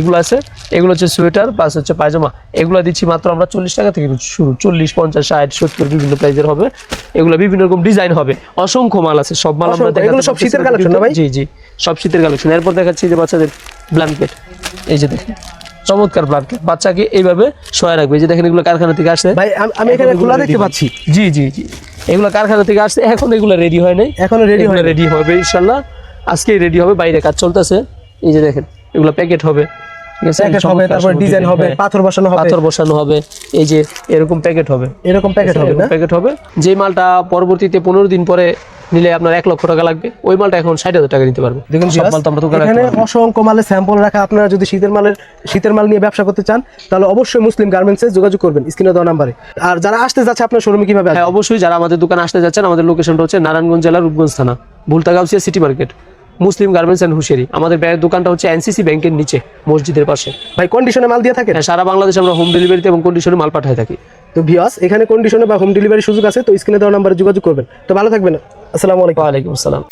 এগুলো আছে, এগুলো হচ্ছে সোয়েটার প্লাস হচ্ছে পায়জামা। এগুলো দিচ্ছি মাত্র আমরা 40 টাকা থেকে শুরু, 40, 50, 60, 70 বিভিন্ন প্রাইজের হবে। এগুলো বিভিন্ন রকম ডিজাইন হবে, অসংখ্য মাল আছে, সব মাল আমরা দেখাচ্ছি। এগুলো সব শীতের কালেকশন না ভাই? জি জি, সব শীতের কালেকশন। এরপর দেখাচ্ছি যে বাচ্চাদের ব্ল্যাঙ্কেট, এই যে দেখেন চমৎকার ব্ল্যাঙ্কেট, বাচ্চাকে এইভাবে শোয়া রাখবে। এই যে দেখেন এগুলো কারখানা থেকে আসছে ভাই, আমি এখানে খোলা দেখতে পাচ্ছি। জি জি জি, এগুলো কারখানা থেকে আসছে, এখন এগুলো রেডি হয় নাই, এখনো রেডি হয়, রেডি হবে ইনশাআল্লাহ, আজকেই রেডি হবে, বাইরে কাজ চলতেছে। এই যে দেখেন এগুলো প্যাকেট হবে, ঠিক আছে, প্যাকেট হবে, তারপর ডিজাইন হবে, পাথর বসানো হবে, পাথর বসানো হবে। এই যে এরকম প্যাকেট হবে, এরকম প্যাকেট হবে না? প্যাকেট হবে। যে মালটা পরবর্তীতে 15 দিন পরে নিলে আপনার 1 লক্ষ টাকা লাগবে, ওই মালটা এখন 60,000 টাকা নিতে পারবে। দেখুন সব মাল তো আমরা দোকানে এখানে অসংখ্য মালের স্যাম্পল রাখা। আপনারা যদি শীতের মাল নিয়ে ব্যবসা করতে চান তাহলে অবশ্যই মুসলিম গার্মেন্টসে যোগাযোগ করবেন স্ক্রিনে দেওয়া নাম্বারে। আর যারা আসতে যাচ্ছে আপনার শোরুমে কিভাবে আসবে? হ্যাঁ অবশ্যই, যারা আমাদের দোকানে আসতে যাচ্ছেন, আমাদের লোকেশনটা হচ্ছে নারায়ণগঞ্জ জেলার রূপগঞ্জ থানা, Bhultagausia city market, Muslim garments and হুশিয়ারি। আমাদের দোকানটা হচ্ছে এনসিসি ব্যাংকের নিচে, মসজিদের পাশে। ভাই কন্ডিশনে মাল দিয়ে থাকেন? হ্যাঁ, সারা বাংলাদেশে আমরা হোম ডেলিভারিতে এবং কন্ডিশনে মাল পাঠাই থাকি। তো ভিউয়ার্স, এখানে কন্ডিশনে বা হোম ডেলিভারি সুযোগ আছে, তো স্ক্রিনে দেওয়া নাম্বারে যোগাযোগ করবেন। তো ভালো থাকবেন, আসসালামু আলাইকুম। ওয়ালাইকুম আসসালাম।